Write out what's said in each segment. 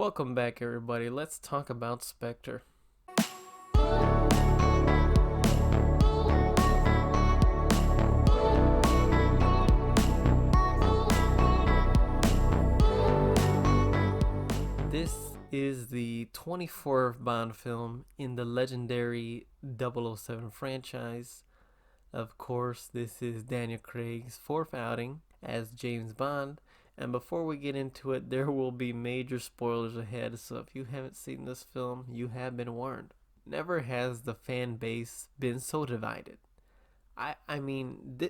Welcome back, everybody. Let's talk about Spectre. This is the 24th Bond film in the legendary 007 franchise. Of course, this is Daniel Craig's fourth outing as James Bond. And before we get into it, there will be major spoilers ahead, so if you haven't seen this film, you have been warned. Never has the fan base been so divided.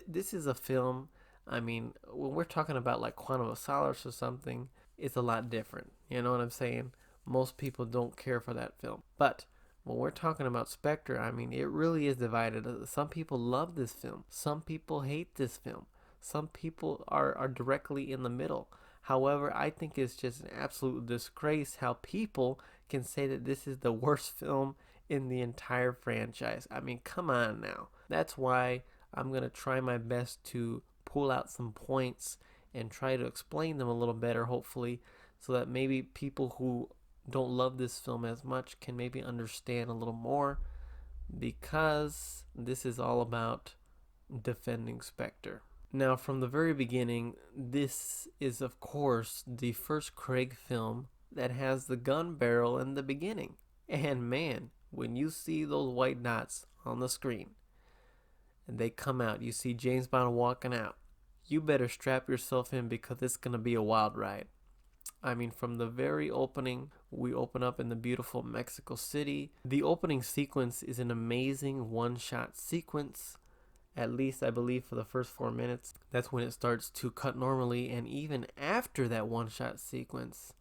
This is a film. When we're talking about like Quantum of Solace or something, it's a lot different. You know what I'm saying? Most people don't care for that film. But when we're talking about Spectre, it really is divided. Some people love this film. Some people hate this film. Some people are directly in the middle. However, I think it's just an absolute disgrace how people can say that this is the worst film in the entire franchise. Come on now. That's why I'm going to try my best to pull out some points and try to explain them a little better, hopefully, so that maybe people who don't love this film as much can maybe understand a little more, because this is all about defending Spectre. Now, from the very beginning, this is, of course, the first Craig film that has the gun barrel in the beginning. And man, when you see those white dots on the screen and they come out, you see James Bond walking out, you better strap yourself in because it's going to be a wild ride. From the very opening, we open up in the beautiful Mexico City. The opening sequence is an amazing one-shot sequence. At least I believe for the first 4 minutes. That's when it starts to cut normally, and even after that one-shot sequence,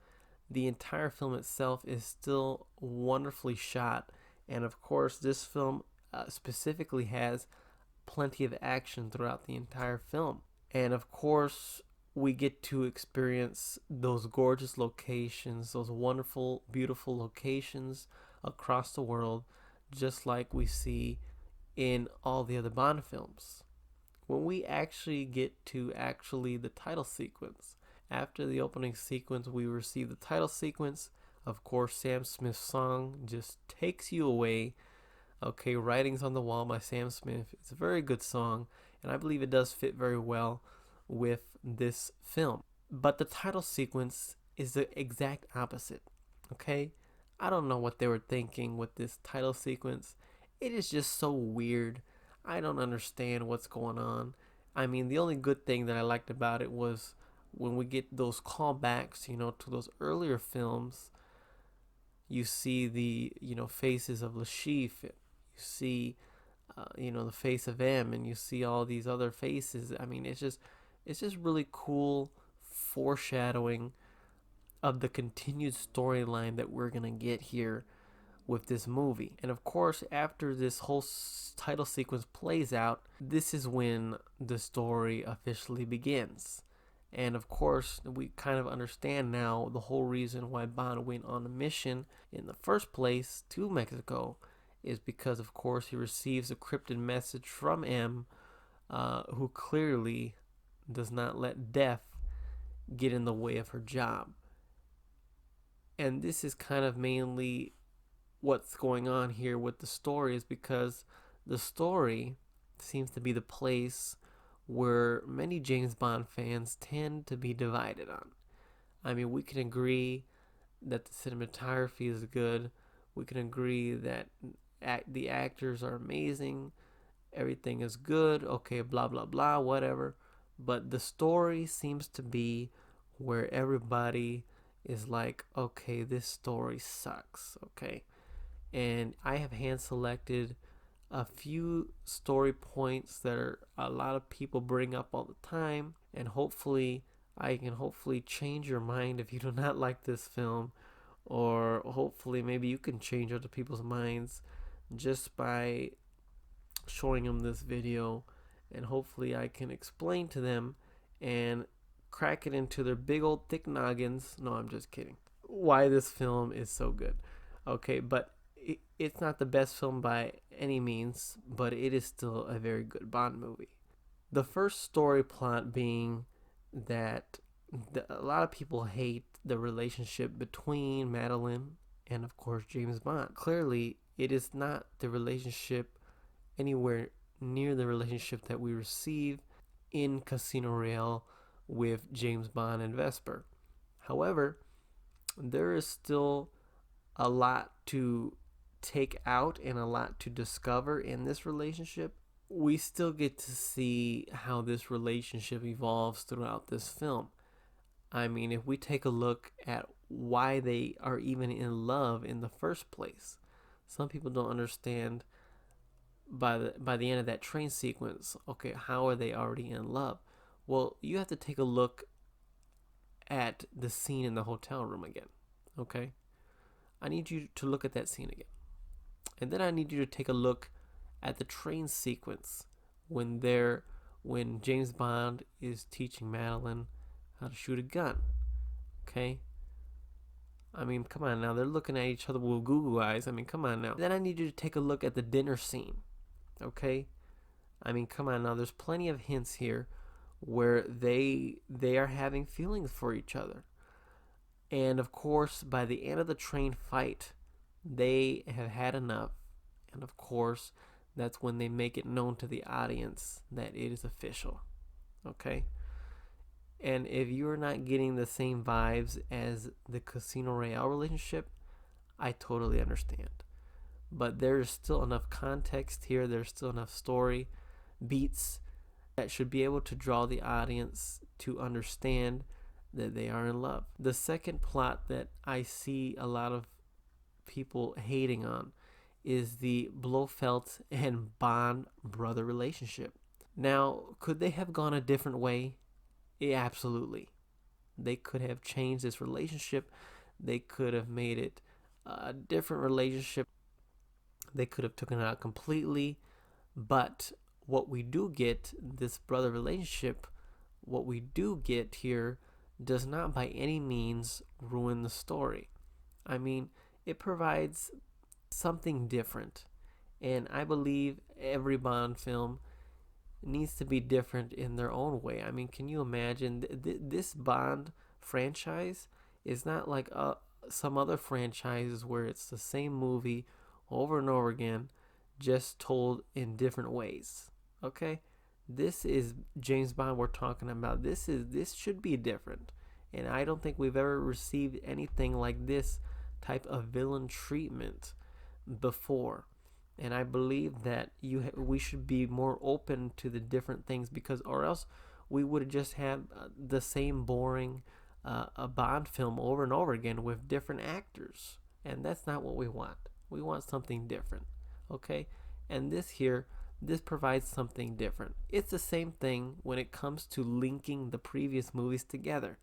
the entire film itself is still wonderfully shot. And of course, this film specifically has plenty of action throughout the entire film. And of course, we get to experience those gorgeous locations, those wonderful, beautiful locations across the world, just like we see in all the other Bond films. When we actually get to the title sequence, after the opening sequence, we receive the title sequence. Of course, Sam Smith's song just takes you away. Okay, Writings on the Wall by Sam Smith. It's a very good song, and I believe it does fit very well with this film. But the title sequence is the exact opposite. Okay? I don't know what they were thinking with this title sequence. It is just so weird. I don't understand what's going on. The only good thing that I liked about it was when we get those callbacks, to those earlier films. You see the, faces of Lashif. You see, the face of M, and you see all these other faces. It's just really cool foreshadowing of the continued storyline that we're gonna get here with this movie. And of course, after this whole title sequence plays out, this is when the story officially begins. And of course, we kind of understand now the whole reason why Bond went on a mission in the first place to Mexico is because, of course, he receives a cryptic message from M, who clearly does not let death get in the way of her job. And this is kind of mainly what's going on here with the story, is because the story seems to be the place where many James Bond fans tend to be divided on. We can agree that the cinematography is good. We can agree that the actors are amazing. Everything is good. Okay, blah, blah, blah, whatever. But the story seems to be where everybody is like, okay, this story sucks, okay? And I have hand selected a few story points that a lot of people bring up all the time, and hopefully I can change your mind if you do not like this film, or hopefully maybe you can change other people's minds just by showing them this video, and hopefully I can explain to them and crack it into their big old thick noggins. No, I'm just kidding. Why this film is so good. Okay, but it's not the best film by any means, but it is still a very good Bond movie. The first story plot being that a lot of people hate the relationship between Madeline and, of course, James Bond. Clearly, it is not the relationship anywhere near the relationship that we receive in Casino Royale with James Bond and Vesper. However, there is still a lot to take out and a lot to discover in this relationship. We still get to see how this relationship evolves throughout this film. I mean, if we take a look at why they are even in love in the first place, some people don't understand by the end of that train sequence, okay, how are they already in love? Well, you have to take a look at the scene in the hotel room again, okay? I need you to look at that scene again. And then I need you to take a look at the train sequence when James Bond is teaching Madeline how to shoot a gun. Okay? I mean, come on now. They're looking at each other with Google eyes. I mean, come on now. Then I need you to take a look at the dinner scene. Okay? I mean, come on now. There's plenty of hints here where they are having feelings for each other. And of course, by the end of the train fight, they have had enough. And of course, that's when they make it known to the audience that it is official. Okay? And if you're not getting the same vibes as the Casino Royale relationship, I totally understand. But there's still enough context here. There's still enough story beats that should be able to draw the audience to understand that they are in love. The second plot that I see a lot of people hating on is the Blofeld and Bond brother relationship. Now, could they have gone a different way? Yeah, absolutely. They could have changed this relationship. They could have made it a different relationship. They could have taken it out completely. But what we do get, this brother relationship, what we do get here does not by any means ruin the story. I mean, it provides something different. And I believe every Bond film needs to be different in their own way. I mean, can you imagine this Bond franchise is not like some other franchises where it's the same movie over and over again, just told in different ways. Okay? This is James Bond we're talking about. This should be different. And I don't think we've ever received anything like this type of villain treatment before. And I believe that we should be more open to the different things, because or else we would just have the same boring a Bond film over and over again with different actors. And that's not what we want. We want something different. Okay? And this provides something different. It's the same thing when it comes to linking the previous movies together.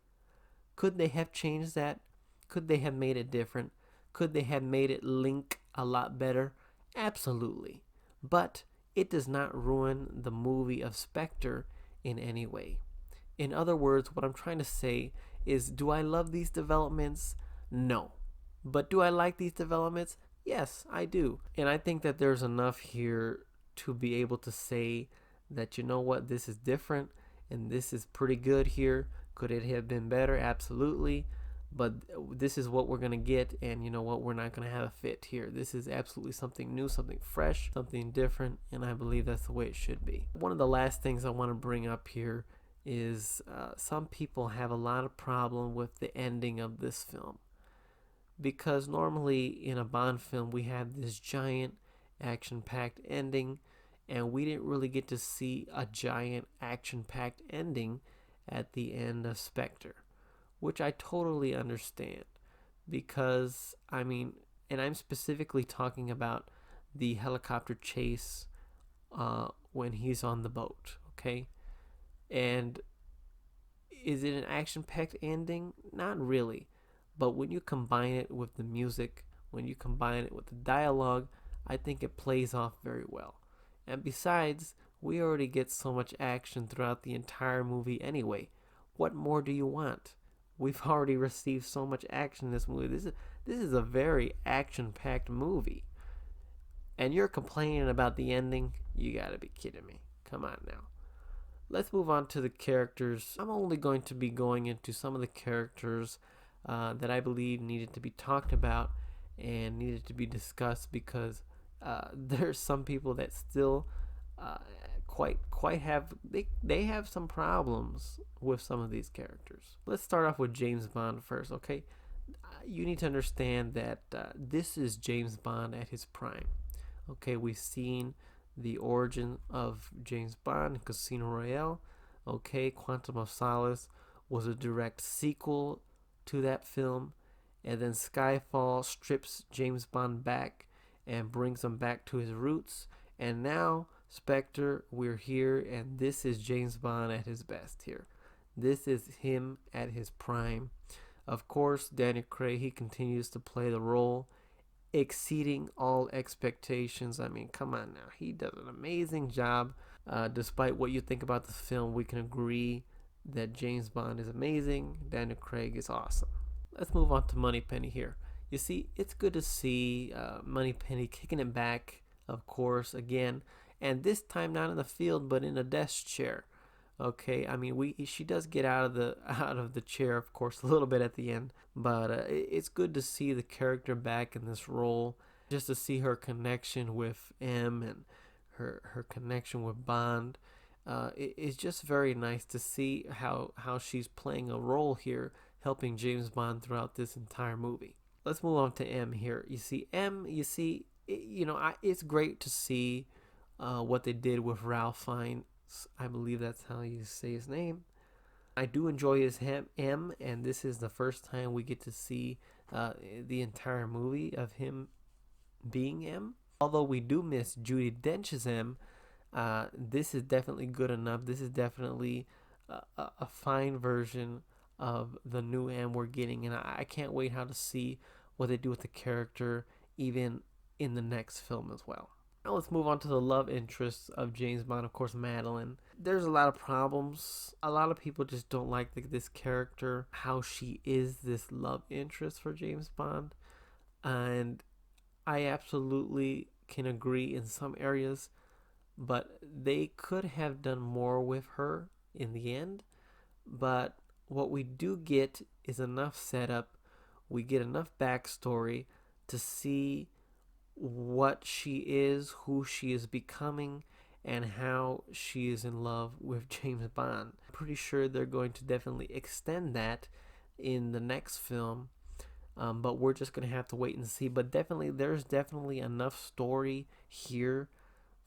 Could they have changed that? Could they have made it different? Could they have made it link a lot better? Absolutely. But it does not ruin the movie of Spectre in any way. In other words, what I'm trying to say is, do I love these developments? No. But do I like these developments? Yes, I do. And I think that there's enough here to be able to say that, you know what, this is different and this is pretty good here. Could it have been better? Absolutely. But this is what we're going to get, and you know what, we're not going to have a fit here. This is absolutely something new, something fresh, something different, and I believe that's the way it should be. One of the last things I want to bring up here is some people have a lot of problem with the ending of this film. Because normally in a Bond film, we have this giant action-packed ending, and we didn't really get to see a giant action-packed ending at the end of Spectre, which I totally understand, because, I mean, and I'm specifically talking about the helicopter chase when he's on the boat, okay? And is it an action-packed ending? Not really. But when you combine it with the music, when you combine it with the dialogue, I think it plays off very well. And besides, we already get so much action throughout the entire movie anyway. What more do you want? We've already received so much action in this movie. This is a very action-packed movie. And you're complaining about the ending? You gotta be kidding me. Come on now. Let's move on to the characters. I'm only going to be going into some of the characters that I believe needed to be talked about and needed to be discussed, because there's some people that still uh, quite have they have some problems with some of these characters. Let's start off with James Bond first, okay? You need to understand that this is James Bond at his prime. Okay, we've seen the origin of James Bond, Casino Royale. Okay, Quantum of Solace was a direct sequel to that film. And then Skyfall strips James Bond back and brings him back to his roots. And now, Spectre, we're here, and this is James Bond at his best here. This is him at his prime. Of course, Daniel Craig, he continues to play the role, exceeding all expectations. I mean, come on now. He does an amazing job. Despite what you think about the film, we can agree that James Bond is amazing. Daniel Craig is awesome. Let's move on to Moneypenny here. You see, it's good to see Moneypenny kicking it back, of course, again. And this time not in the field, but in a desk chair. Okay, I mean, she does get out of the chair, of course, a little bit at the end, but it's good to see the character back in this role, just to see her connection with M and her connection with Bond. It's just very nice to see how she's playing a role here, helping James Bond throughout this entire movie. Let's move on to M here. You see, it's great to see what they did with Ralph Fiennes. I believe that's how you say his name. I do enjoy his M, and this is the first time we get to see the entire movie of him being M. Although we do miss Judi Dench's M, this is definitely good enough. This is definitely a fine version of the new M we're getting, and I can't wait how to see what they do with the character, even in the next film as well. Now let's move on to the love interest of James Bond, of course, Madeline. There's a lot of problems. A lot of people just don't like this character, how she is this love interest for James Bond. And I absolutely can agree in some areas, but they could have done more with her in the end. But what we do get is enough setup. We get enough backstory to see what she is, who she is becoming, and how she is in love with James Bond. I'm pretty sure they're going to definitely extend that in the next film, but we're just going to have to wait and see. But there's definitely enough story here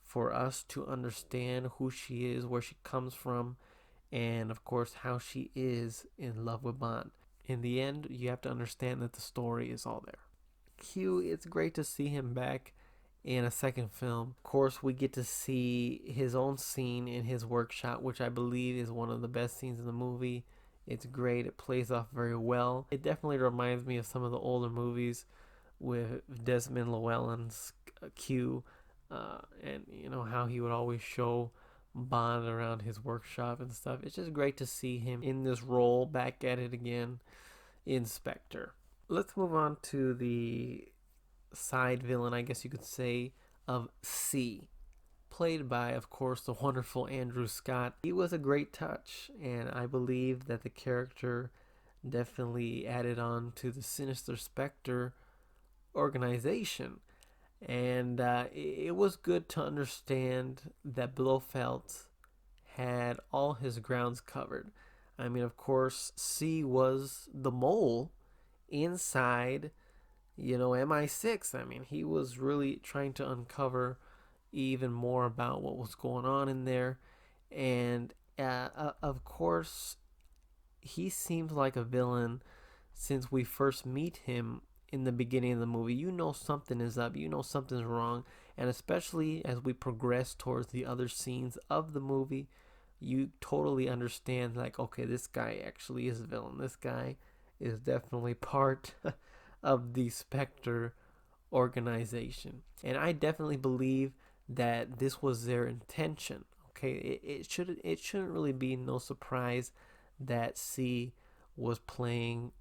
for us to understand who she is, where she comes from, and of course how she is in love with Bond. In the end, you have to understand that the story is all there. Q, it's great to see him back in a second film. Of course, we get to see his own scene in his workshop, which I believe is one of the best scenes in the movie. It's great. It plays off very well. It definitely reminds me of some of the older movies with Desmond Llewellyn's Q, and how he would always show Bond around his workshop and stuff. It's just great to see him in this role, back at it again in Spectre. Let's move on to the side villain, I guess you could say, of C, played by, of course, the wonderful Andrew Scott. He was a great touch, and I believe that the character definitely added on to the sinister Spectre organization. And it was good to understand that Blofeld had all his grounds covered. I mean, of course, C was the mole inside, MI6. I mean, he was really trying to uncover even more about what was going on in there. And of course, he seems like a villain since we first meet him in the beginning of the movie. Something is up, something's wrong. And especially as we progress towards the other scenes of the movie, you totally understand, like, okay, this guy actually is a villain. This guy is definitely part of the Spectre organization. And I definitely believe that this was their intention. Okay, it shouldn't really be no surprise that C was playing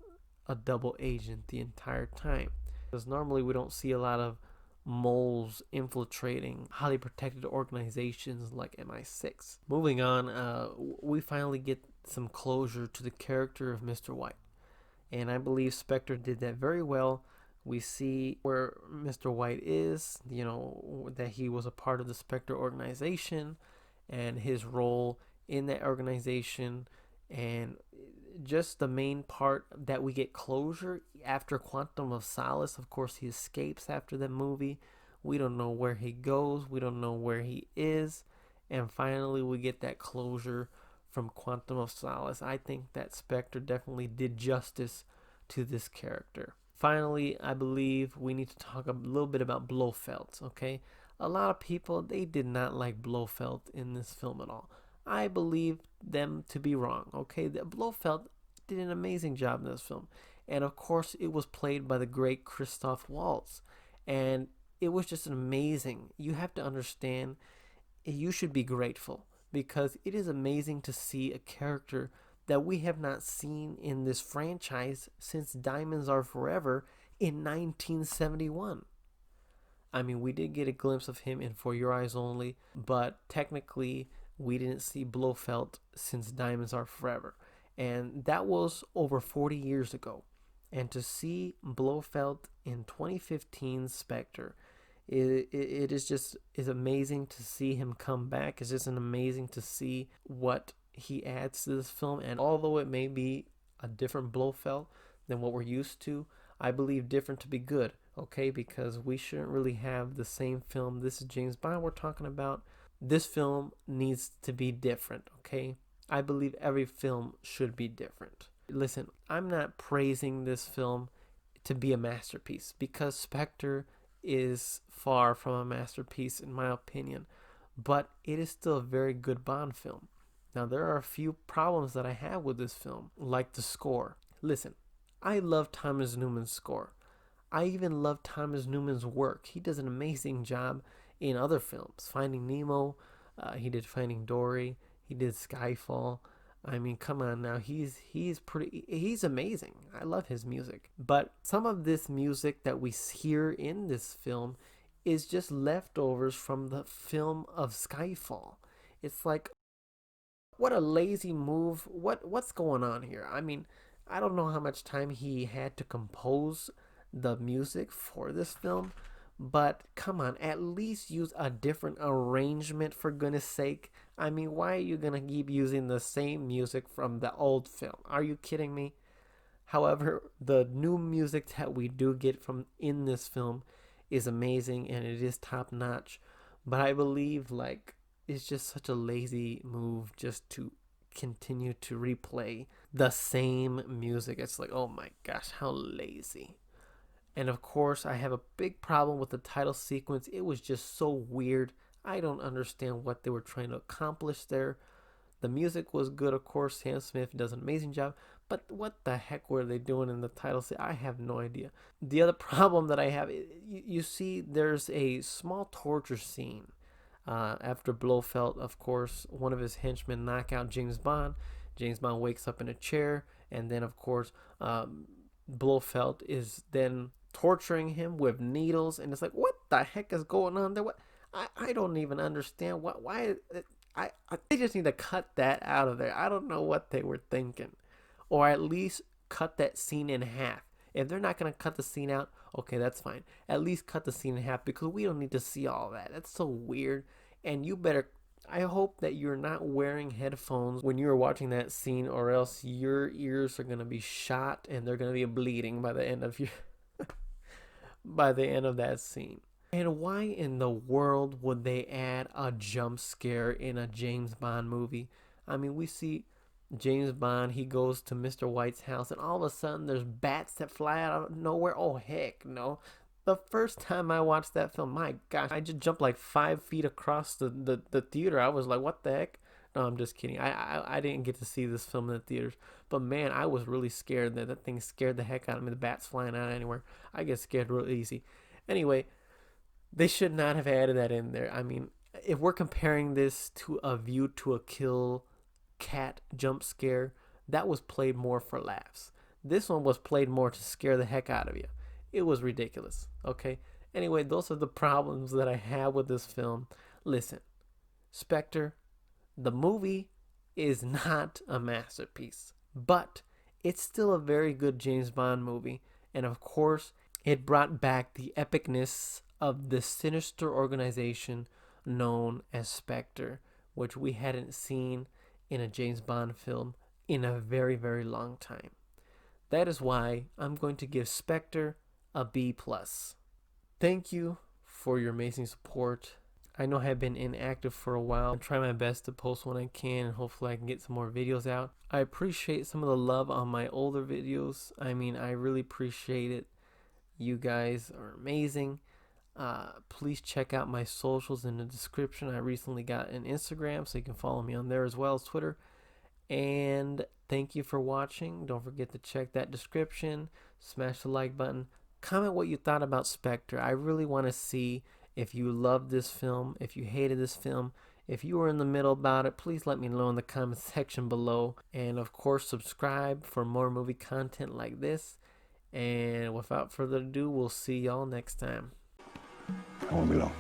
a double agent the entire time, because normally we don't see a lot of moles infiltrating highly protected organizations like MI6. Moving on, we finally get some closure to the character of Mr. White. And I believe Spectre did that very well. We see where Mr. White is, that he was a part of the Spectre organization and his role in that organization, and just the main part that we get closure after Quantum of Solace. Of course, he escapes after that movie. We don't know where he goes. We don't know where he is. And finally, we get that closure from Quantum of Solace. I think that Spectre definitely did justice to this character. Finally, I believe we need to talk a little bit about Blofeld, okay? A lot of people, they did not like Blofeld in this film at all. I believe them to be wrong, okay? Blofeld did an amazing job in this film. And of course, it was played by the great Christoph Waltz. And it was just amazing. You have to understand, you should be grateful because it is amazing to see a character that we have not seen in this franchise since Diamonds Are Forever in 1971. I mean, we did get a glimpse of him in For Your Eyes Only, but technically we didn't see Blofeld since Diamonds Are Forever. And that was over 40 years ago. And to see Blofeld in 2015 Spectre, it is amazing to see him come back. It's just amazing to see what he adds to this film. And although it may be a different Blofeld than what we're used to, I believe different to be good, okay? Because we shouldn't really have the same film. This is James Bond we're talking about. This film needs to be different, okay? I believe every film should be different. Listen, I'm not praising this film to be a masterpiece because Spectre is far from a masterpiece in my opinion, but it is still a very good Bond film. Now, there are a few problems that I have with this film, like the score. Listen, I love Thomas Newman's score. I even love Thomas Newman's work. He does an amazing job in other films. Finding Nemo, he did Finding Dory, he did Skyfall. I mean, come on now, he's amazing. I love his music. But some of this music that we hear in this film is just leftovers from the film of Skyfall. It's like, what a lazy move. What's going on here? I mean, I don't know how much time he had to compose the music for this film, but come on, at least use a different arrangement for goodness sake. I mean, why are you gonna keep using the same music from the old film? Are you kidding me? However, the new music that we do get from in this film is amazing and it is top notch. But I believe it's just such a lazy move just to continue to replay the same music. It's like, oh my gosh, how lazy. And of course, I have a big problem with the title sequence. It was just so weird. I don't understand what they were trying to accomplish there. The music was good, of course. Sam Smith does an amazing job. But what the heck were they doing in the title sequence? I have no idea. The other problem that I have, you see, there's a small torture scene. After Blofeld, of course, one of his henchmen knock out James Bond. James Bond wakes up in a chair. And then, of course, Blofeld is then torturing him with needles, and it's like, what the heck is going on there? I don't even understand why they just need to cut that out of there. I don't know what they were thinking, or at least cut that scene in half. If they're not gonna cut the scene out, okay, that's fine. At least cut the scene in half because we don't need to see all that. That's so weird. And I hope that you're not wearing headphones when you're watching that scene, or else your ears are gonna be shot and they're gonna be bleeding by the end of that scene. And why in the world would they add a jump scare in a James Bond movie? I mean, we see James Bond, he goes to Mr. White's house, and all of a sudden there's bats that fly out of nowhere. Oh, heck no. The first time I watched that film, my gosh, I just jumped like 5 feet across the theater. I was like, what the heck? No, I'm just kidding. I didn't get to see this film in the theaters. But man, I was really scared. That thing scared the heck out of me. The bats flying out anywhere. I get scared real easy. Anyway, they should not have added that in there. I mean, if we're comparing this to a View to a Kill cat jump scare, that was played more for laughs. This one was played more to scare the heck out of you. It was ridiculous, okay? Anyway, those are the problems that I have with this film. Listen, Spectre, the movie is not a masterpiece, but it's still a very good James Bond movie. And of course, it brought back the epicness of the sinister organization known as Spectre, which we hadn't seen in a James Bond film in a very, very long time. That is why I'm going to give Spectre a B+. Thank you for your amazing support. I know I have been inactive for a while. I'll try my best to post when I can, and hopefully I can get some more videos out. I appreciate some of the love on my older videos. I mean, I really appreciate it. You guys are amazing. Please check out my socials in the description. I recently got an Instagram, so you can follow me on there as well as Twitter. And thank you for watching. Don't forget to check that description. Smash the like button. Comment what you thought about Spectre. I really want to see if you loved this film, if you hated this film, if you were in the middle about it. Please let me know in the comment section below. And of course, subscribe for more movie content like this. And without further ado, we'll see y'all next time. I won't be long.